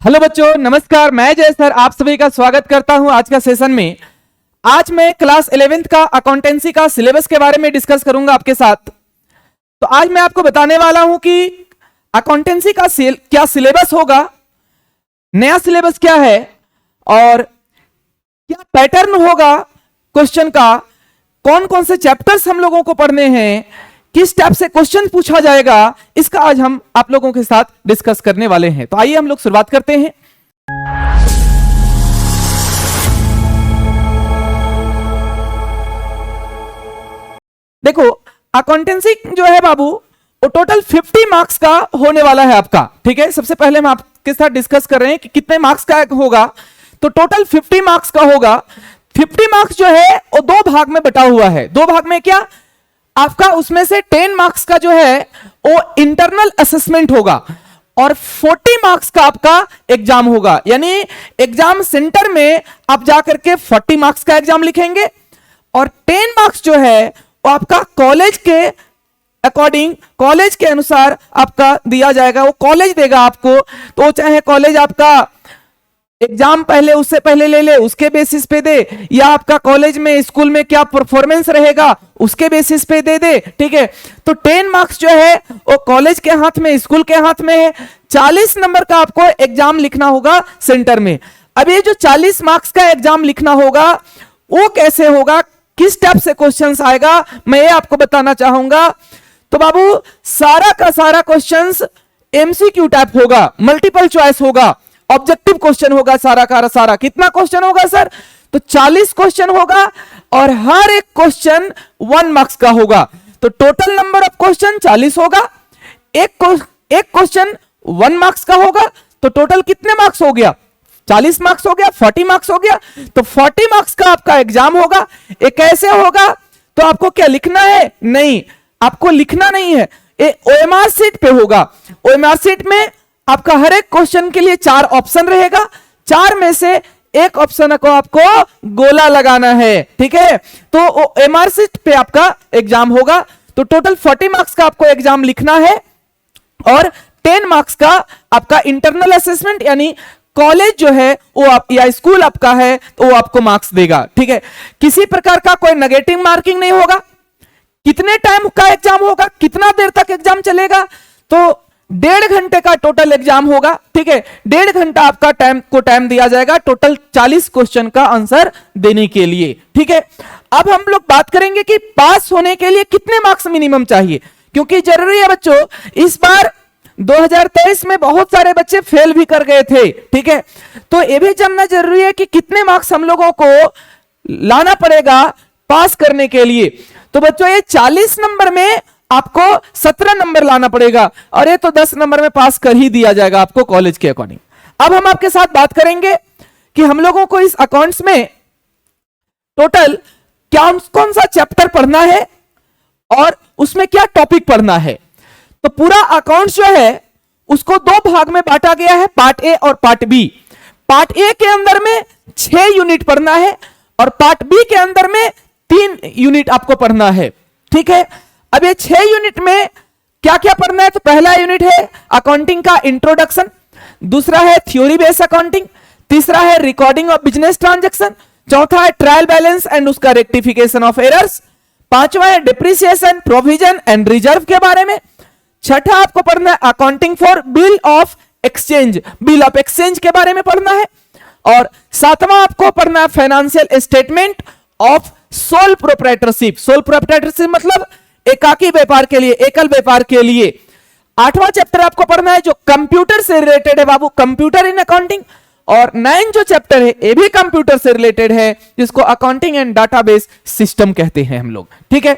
Hello बच्चों, नमस्कार। मैं जय सर आप सभी का स्वागत करता हूं आज का सेशन में। आज मैं क्लास 11th का अकाउंटेंसी का सिलेबस के बारे में डिस्कस करूंगा आपके साथ। तो आज मैं आपको बताने वाला हूं कि अकाउंटेंसी का क्या सिलेबस होगा, नया सिलेबस क्या है और क्या पैटर्न होगा क्वेश्चन का, कौन कौन से चैप्टर्स हम लोगों को पढ़ने हैं, किस टाइप से क्वेश्चन पूछा जाएगा, इसका आज हम आप लोगों के साथ डिस्कस करने वाले हैं। तो आइए हम लोग शुरुआत करते हैं। देखो, अकाउंटेंसी जो है बाबू, वो टोटल 50 मार्क्स का होने वाला है आपका। ठीक है, सबसे पहले हम आपके साथ डिस्कस कर रहे हैं कि कितने मार्क्स का होगा। तो टोटल 50 मार्क्स का होगा। 50 मार्क्स जो है वो दो भाग में बटा हुआ है। दो भाग में क्या आपका, उसमें से 10 मार्क्स का जो है वो इंटरनल असेसमेंट होगा और 40 मार्क्स का आपका एग्जाम होगा। यानी एग्जाम सेंटर में आप जाकर के 40 मार्क्स का एग्जाम लिखेंगे और 10 मार्क्स जो है वो आपका कॉलेज के अकॉर्डिंग, कॉलेज के अनुसार आपका दिया जाएगा। वो कॉलेज देगा आपको, तो चाहे कॉलेज आपका एग्जाम पहले उससे पहले ले ले, उसके बेसिस पे दे, या आपका कॉलेज में स्कूल में क्या परफॉर्मेंस रहेगा उसके बेसिस पे दे दे। ठीक है, तो 10 मार्क्स जो है वो कॉलेज के हाथ में, स्कूल के हाथ में है। 40 नंबर का आपको एग्जाम लिखना होगा सेंटर में। अब ये जो 40 मार्क्स का एग्जाम लिखना होगा वो कैसे होगा, किस टाइप से क्वेश्चंस आएगा, मैं ये आपको बताना चाहूंगा। तो बाबू, सारा का सारा क्वेश्चंस एमसीक्यू टाइप होगा, मल्टीपल चॉइस होगा, ऑब्जेक्टिव क्वेश्चन होगा सारा का सारा। कितना क्वेश्चन होगा सर? तो 40 क्वेश्चन होगा और हर एक क्वेश्चन 1 मार्क्स का होगा। तो टोटल नंबर ऑफ क्वेश्चन 40 होगा, एक क्वेश्चन 1 मार्क्स का होगा। तो टोटल कितने मार्क्स हो गया? 40 मार्क्स हो गया, 40 मार्क्स हो गया। तो 40 मार्क्स का आपका एग्जाम होगा। ये कैसे होगा? तो आपको क्या लिखना है? नहीं, आपको लिखना नहीं है, ये ओएमआर शीट पे होगा। ओएमआर शीट में आपका हर एक क्वेश्चन के लिए 4 ऑप्शन रहेगा, 4 में से एक ऑप्शन को आपको गोला लगाना है। ठीक है, तो एमआर शीट पे आपका एग्जाम होगा। तो टोटल 40 मार्क्स का आपको एग्जाम लिखना है और 10 मार्क्स का आपका इंटरनल असेसमेंट, यानी कॉलेज जो है वो आप या स्कूल आपका है तो वो आपको मार्क्स देगा। ठीक है, किसी प्रकार का कोई नेगेटिव मार्किंग नहीं होगा। कितने टाइम का एग्जाम होगा, कितना देर तक एग्जाम चलेगा? तो 1.5 घंटे का टोटल एग्जाम होगा। ठीक है, 1.5 घंटा आपका टाइम दिया जाएगा टोटल 40 क्वेश्चन का आंसर देने के लिए। ठीक है, अब हम लोग बात करेंगे कि पास होने के लिए कितने मार्क्स मिनिमम चाहिए, क्योंकि जरूरी है बच्चों, इस बार 2023 में बहुत सारे बच्चे फेल भी कर गए थे। ठीक है, तो यह भी जानना जरूरी है कि कितने मार्क्स हम लोगों को लाना पड़ेगा पास करने के लिए। तो बच्चों, ये 40 नंबर में आपको 17 नंबर लाना पड़ेगा और ये तो 10 नंबर में पास कर ही दिया जाएगा आपको कॉलेज के अकॉर्डिंग। अब हम आपके साथ बात करेंगे कि हम लोगों को इस अकाउंट्स में टोटल कौन सा चैप्टर पढ़ना है और उसमें क्या टॉपिक पढ़ना है। तो पूरा अकाउंट्स जो है उसको 2 भाग में बांटा गया है, पार्ट ए और पार्ट बी। पार्ट ए के अंदर में 6 यूनिट पढ़ना है और पार्ट बी के अंदर में 3 यूनिट आपको पढ़ना है। ठीक है, अब ये 6 यूनिट में क्या क्या पढ़ना है? तो पहला यूनिट है अकाउंटिंग का इंट्रोडक्शन, दूसरा है थ्योरी बेस्ड अकाउंटिंग, तीसरा है रिकॉर्डिंग ऑफ बिजनेस ट्रांजैक्शन, चौथा है ट्रायल बैलेंस एंड उसका रेक्टिफिकेशन ऑफ एरर्स, पांचवा है डिप्रिसिएशन, प्रोविजन एंड रिजर्व के बारे में, छठा आपको पढ़ना है accounting for bill of exchange, bill of exchange के बारे में पढ़ना है, और सातवां आपको पढ़ना है financial statement of sole proprietorship. Sole proprietorship मतलब एकाकी व्यापार के लिए, एकल व्यापार के लिए। 8वां चैप्टर आपको पढ़ना है जो कंप्यूटर से रिलेटेड है बाबू, कंप्यूटर इन अकाउंटिंग, और 9 जो चैप्टर है ये भी कंप्यूटर से रिलेटेड है, जिसको अकाउंटिंग एंड डाटाबेस सिस्टम कहते हैं हम लोग। ठीक है,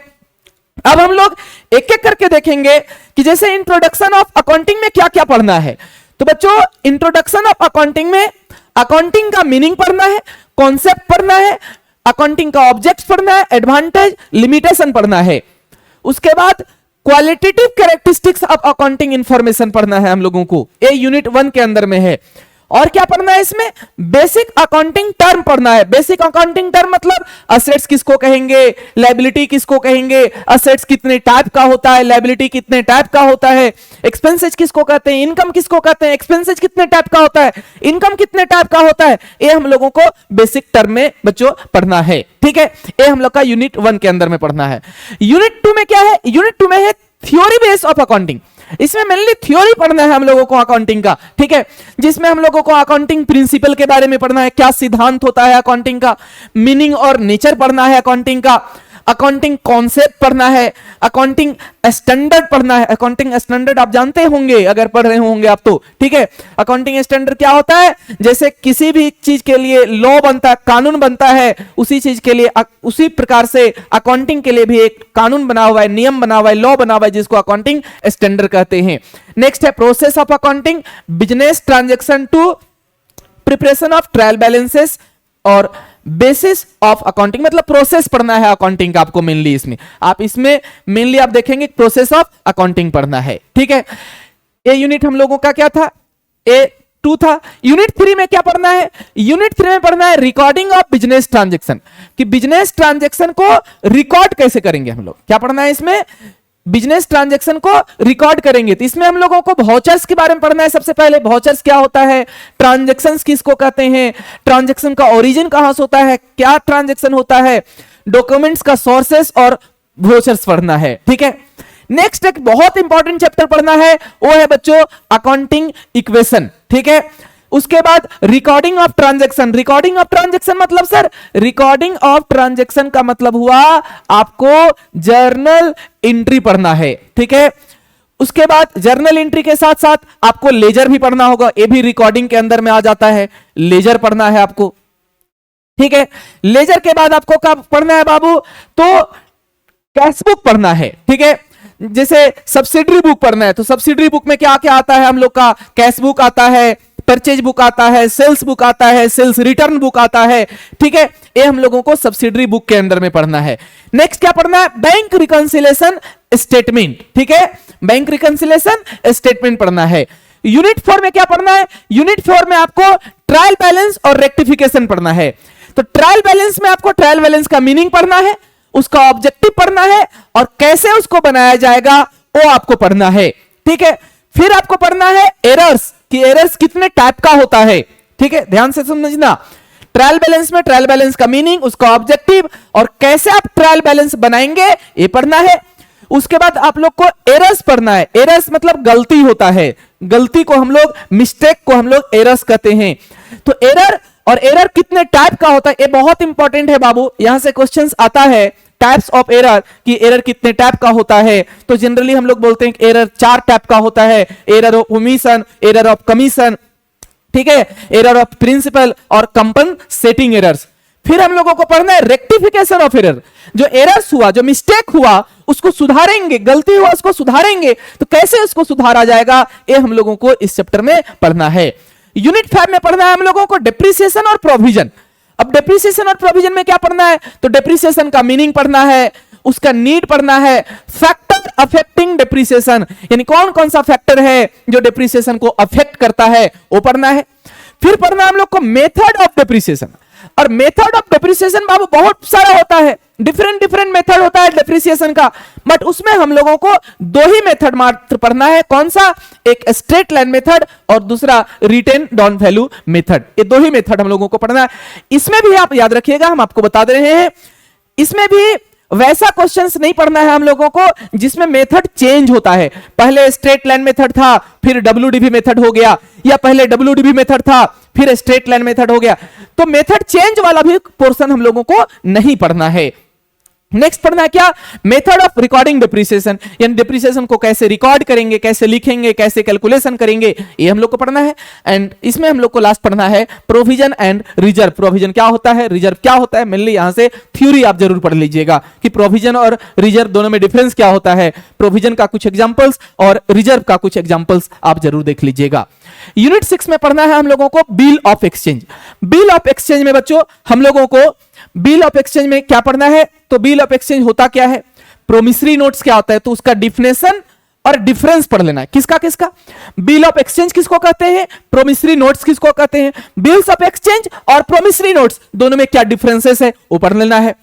अब हम लोग एक एक करके देखेंगे कि जैसे इंट्रोडक्शन ऑफ अकाउंटिंग में क्या क्या पढ़ना है। तो बच्चों, इंट्रोडक्शन ऑफ अकाउंटिंग में अकाउंटिंग का मीनिंग पढ़ना है, कॉन्सेप्ट पढ़ना है, अकाउंटिंग का ऑब्जेक्ट पढ़ना है, एडवांटेज, लिमिटेशन पढ़ना है। उसके बाद qualitative characteristics of accounting information पढ़ना है हम लोगों को, ये यूनिट 1 के अंदर में है। और क्या पढ़ना है इसमें, बेसिक अकाउंटिंग टर्म पढ़ना है। बेसिक अकाउंटिंग टर्म मतलब असेट्स किसको कहेंगे, लायबिलिटी किसको कहेंगे, असेट्स कितने टाइप का होता है, लायबिलिटी कितने टाइप का होता है, एक्सपेंसेस किसको कहते हैं, इनकम किसको कहते हैं, एक्सपेंसेस कितने टाइप का होता है, इनकम कितने टाइप का होता है, ये हम लोगों को बेसिक टर्म में बच्चों पढ़ना है। ठीक है, ये हम लोग का यूनिट 1 के अंदर में पढ़ना है। यूनिट 2 में क्या है, यूनिट 2 में है थ्योरी बेस ऑफ अकाउंटिंग। इसमें मेनली थ्योरी पढ़ना है हम लोगों को अकाउंटिंग का। ठीक है, जिसमें हम लोगों को अकाउंटिंग प्रिंसिपल के बारे में पढ़ना है, क्या सिद्धांत होता है अकाउंटिंग का, मीनिंग और नेचर पढ़ना है अकाउंटिंग का, अकाउंटिंग कॉन्सेप्ट पढ़ना है, अकाउंटिंग स्टैंडर्ड पढ़ना है। अकाउंटिंग स्टैंडर्ड आप जानते होंगे अगर पढ़ रहे होंगे आप तो। ठीक है, अकाउंटिंग स्टैंडर्ड क्या होता है, जैसे किसी भी चीज के लिए लॉ बनता है, कानून बनता है, उसी चीज के लिए उसी प्रकार से अकाउंटिंग के लिए भी एक कानून बना हुआ है, नियम बना हुआ है, लॉ बना हुआ है, जिसको अकाउंटिंग स्टैंडर्ड कहते हैं। नेक्स्ट है process of accounting, business transaction to preparation of trial balances और बेसिस ऑफ अकाउंटिंग, मतलब प्रोसेस पढ़ना है अकाउंटिंग का आपको मेनली। इसमें आप देखेंगे प्रोसेस ऑफ अकाउंटिंग पढ़ना है। ठीक है, ये यूनिट हम लोगों का क्या था, A2 था। यूनिट 3 में क्या पढ़ना है, यूनिट 3 में पढ़ना है रिकॉर्डिंग ऑफ बिजनेस ट्रांजेक्शन, कि बिजनेस ट्रांजेक्शन को रिकॉर्ड कैसे करेंगे हम लोग। क्या पढ़ना है इसमें, बिजनेस ट्रांजैक्शन को रिकॉर्ड करेंगे। तो इसमें हम लोगों को वाउचर्स के बारे में पढ़ना है। सबसे पहले वाउचर्स क्या होता है, ट्रांजैक्शंस किसको कहते हैं, ट्रांजैक्शन का ओरिजिन कहां से होता है, क्या ट्रांजैक्शन होता है, डॉक्यूमेंट्स का सोर्सेस और वाउचर्स पढ़ना है। ठीक है, नेक्स्ट एक बहुत इंपॉर्टेंट चैप्टर पढ़ना है, वो है बच्चों अकाउंटिंग इक्वेशन। ठीक है, उसके बाद recording of transaction. Recording of transaction मतलब सर, रिकॉर्डिंग ऑफ ट्रांजैक्शन का मतलब हुआ आपको जर्नल एंट्री पढ़ना है। ठीक है, उसके बाद जर्नल एंट्री के साथ साथ आपको लेजर भी पढ़ना होगा, ये भी रिकॉर्डिंग के अंदर में आ जाता है, लेजर पढ़ना है आपको। ठीक है, लेजर के बाद आपको क्या पढ़ना है बाबू, तो कैश बुक पढ़ना है। ठीक है, जैसे सब्सिडरी बुक पढ़ना है, तो सब्सिडरी बुक में क्या क्या आता है हम लोग का, कैश बुक आता है, परचेज बुक आता है, सेल्स बुक आता है, सेल्स रिटर्न बुक आता है। ठीक है, ये हम लोगों को सब्सिडरी बुक के अंदर में पढ़ना है। नेक्स्ट क्या पढ़ना है, बैंक रिकंसिलेशन स्टेटमेंट। ठीक है, बैंक रिकंसिलेशन स्टेटमेंट पढ़ना है। यूनिट 4 में क्या पढ़ना है, यूनिट 4 में आपको ट्रायल बैलेंस और रेक्टिफिकेशन पढ़ना है। तो ट्रायल बैलेंस में आपको ट्रायल बैलेंस का मीनिंग पढ़ना है, उसका ऑब्जेक्टिव पढ़ना है और कैसे उसको बनाया जाएगा वो आपको पढ़ना है। ठीक है, फिर आपको पढ़ना है एरर्स, कि एरर्स कितने टाइप का होता है। ठीक है, ध्यान से समझना, ट्रायल बैलेंस में ट्रायल बैलेंस का मीनिंग, उसका ऑब्जेक्टिव और कैसे आप ट्रायल बैलेंस बनाएंगे ये पढ़ना है। उसके बाद आप लोग को एरर्स पढ़ना है। एरर्स मतलब गलती होता है, गलती को हम लोग, मिस्टेक को हम लोग एरर्स कहते हैं। तो एरर और एरर कितने टाइप का होता है ये बहुत इंपॉर्टेंट है बाबू, यहां से क्वेश्चंस आता है टाइप्स ऑफ एरर, कि एरर कितने टाइप का होता है। तो जनरली हम लोग बोलते हैं कि एरर 4 टाइप का होता है, error of omission, error of commission, ठीक है, एरर ऑफ प्रिंसिपल और कंपनसेटिंग एरर्स। फिर हम लोगों को पढ़ना है रेक्टिफिकेशन ऑफ एरर, जो एरर्स हुआ, जो मिस्टेक हुआ उसको सुधारेंगे, गलती हुआ उसको सुधारेंगे, तो कैसे उसको सुधारा जाएगा ये हम लोगों को इस चैप्टर में पढ़ना है। यूनिट 5 में पढ़ना है हम लोगों को डेप्रिसिएशन और प्रोविजन। अब डेप्रिसिएशन और प्रोविजन में क्या पढ़ना है, तो डेप्रिसिएशन का मीनिंग पढ़ना है, उसका नीड पढ़ना है, फैक्टर अफेक्टिंग डेप्रिसिएशन, यानी कौन कौन सा फैक्टर है जो डेप्रिसिएशन को अफेक्ट करता है वो पढ़ना है। फिर पढ़ना है हम लोग को मेथड ऑफ डेप्रिसिएशन। और मेथड ऑफ डेप्रिसिएशन बाबू बहुत सारा होता है, डिफरेंट मेथड होता है डेप्रिसिएशन का, बट उसमें हम लोगों को 2 ही मेथड मात्र पढ़ना है। कौन सा, एक स्ट्रेट लाइन मेथड और दूसरा रिटेन डाउन वैल्यू मेथड, ये 2 ही मेथड हम लोगों को पढ़ना है। इसमें भी आप याद रखिएगा, हम आपको बता दे रहे हैं, इसमें भी वैसा क्वेश्चंस नहीं पढ़ना है हम लोगों को जिसमें मेथड चेंज होता है। पहले स्ट्रेट लाइन मेथड था, फिर डब्ल्यूडीवी मेथड हो गया, या पहले डब्ल्यूडीवी मेथड था फिर स्ट्रेट लाइन मेथड हो गया, तो मेथड चेंज वाला भी पोर्शन हम लोगों को नहीं पढ़ना है। नेक्स्ट पढ़ना है क्या, मेथड ऑफ रिकॉर्डिंग डेप्रिसिएशन, यानी डेप्रिसिएशन को कैसे रिकॉर्ड करेंगे, कैसे लिखेंगे, कैसे कैलकुलेशन करेंगे, ये हम लोग को पढ़ना है। एंड इसमें हम लोग को लास्ट पढ़ना है प्रोविजन एंड रिजर्व। प्रोविजन क्या होता है, रिजर्व क्या होता है, मेनली यहां से थ्योरी आप जरूर पढ़ लीजिएगा कि प्रोविजन और रिजर्व दोनों में डिफरेंस क्या होता है, प्रोविजन का कुछ एग्जांपल्स और रिजर्व का कुछ एग्जांपल्स आप जरूर देख लीजिएगा। यूनिट 6 में पढ़ना है हम लोगों को bill of exchange. Bill of exchange में बच्चों हम लोगों को बिल ऑफ एक्सचेंज में क्या पढ़ना है, तो बिल ऑफ एक्सचेंज होता क्या है, प्रोमिसरी नोट्स क्या होता है, तो उसका डिफिनेशन और डिफरेंस पढ़ लेना है। किसका किसका? बिल ऑफ एक्सचेंज किसको कहते हैं, प्रोमिसरी नोट्स किसको कहते हैं, बिल्स ऑफ एक्सचेंज और प्रोमिसरी नोट्स दोनों में क्या डिफरेंसेस है वो पढ़ लेना है।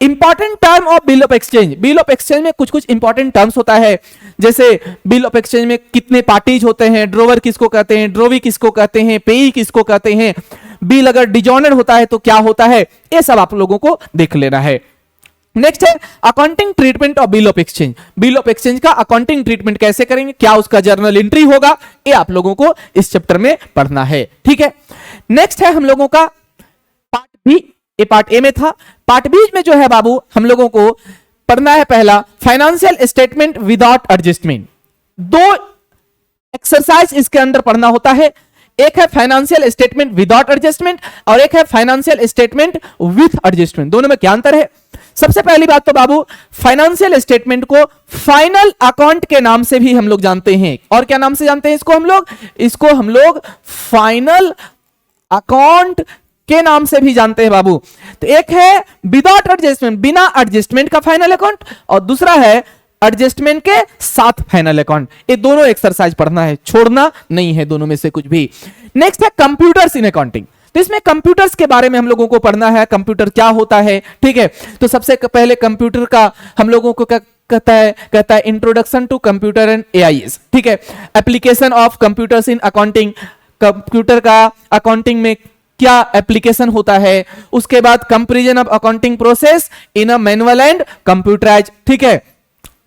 Important term of bill of exchange, bill of exchange में कुछ कुछ इंपॉर्टेंट टर्म्स होता है, जैसे बिल ऑफ एक्सचेंज में कितने पार्टीज होते हैं, ड्रोवर किसको कहते हैं, ड्रोवी किसको कहते हैं, पेई किसको कहते हैं, बिल अगर डिजॉनर होता है तो क्या होता है, ये सब आप लोगों को देख लेना है। नेक्स्ट है accounting treatment of bill of exchange, bill of exchange का अकाउंटिंग ट्रीटमेंट कैसे करेंगे, क्या उसका जर्नल एंट्री होगा, ये आप लोगों को इस चैप्टर में पढ़ना है। ठीक है, नेक्स्ट है हम लोगों का पार्ट बी, ये पार्ट ए में था। पार्ट बी में जो है बाबू हम लोगों को पढ़ना है पहला फाइनेंशियल स्टेटमेंट विदाउट एडजस्टमेंट। दो एक्सरसाइज इसके अंदर पढ़ना होता है, एक है फाइनेंशियल स्टेटमेंट विदाउट एडजस्टमेंट और एक है फाइनेंशियल स्टेटमेंट विथ एडजस्टमेंट। दोनों में क्या अंतर है? सबसे पहली बात तो बाबू फाइनेंशियल स्टेटमेंट को फाइनल अकाउंट के नाम से भी हम लोग जानते हैं। और क्या नाम से जानते हैं इसको हम लोग फाइनल अकाउंट के नाम से भी जानते हैं बाबू। तो एक है विदाउट एडजस्टमेंट, बिना एडजस्टमेंट का फाइनल अकाउंट, और दूसरा है एडजस्टमेंट के साथ फाइनल अकाउंट। ये दोनों एक्सरसाइज पढ़ना है, छोड़ना नहीं है दोनों में से कुछ भी। नेक्स्ट है कंप्यूटर्स इन अकाउंटिंग, तो इसमें कंप्यूटर्स के बारे में हम लोगों को पढ़ना है, कंप्यूटर क्या होता है। ठीक है, तो सबसे पहले कंप्यूटर का हम लोगों को कहता है introduction to computer and AIS. ठीक है, application of computers in accounting, computer का अकाउंटिंग में क्या एप्लीकेशन होता है। उसके बाद comparison of accounting process in a manual and computerise. ठीक है,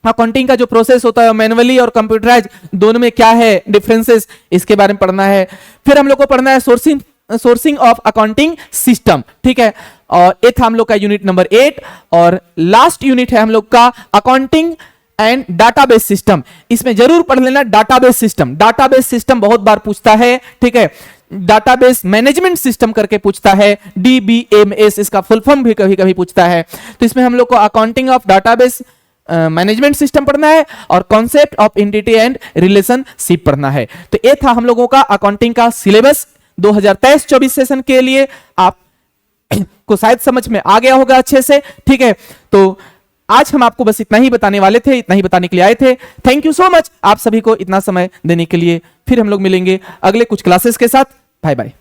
अकाउंटिंग का जो प्रोसेस होता है मैनुअली और कंप्यूटराइज दोनों में क्या है डिफरेंसेस, इसके बारे में पढ़ना है। फिर हम लोग को पढ़ना है सोर्सिंग ऑफ अकाउंटिंग सिस्टम। ठीक है, और ये था हम लोग का यूनिट नंबर 8, और लास्ट यूनिट है हम लोग का अकाउंटिंग एंड डाटाबेस सिस्टम। इसमें जरूर पढ़ लेना डाटाबेस सिस्टम। डाटाबेस सिस्टम बहुत बार पूछता है। ठीक है, डाटाबेस मैनेजमेंट सिस्टम करके पूछता है, DBMS इसका फुल फॉर्म भी कभी कभी पूछता है। तो इसमें हम लोग को accounting of database management system पढ़ना है और concept of entity and relationship पढ़ना है। तो ये था हम लोगों का अकाउंटिंग का सिलेबस 2023-24 सेशन के लिए। आप को शायद समझ में आ गया होगा अच्छे से। ठीक है, तो आज हम आपको बस इतना ही बताने वाले थे, इतना ही बताने के लिए आए थे। थैंक यू सो मच आप सभी को इतना समय देने के लिए। फिर हम लोग मिलेंगे अगले कुछ क्लासेस के साथ। Bye bye.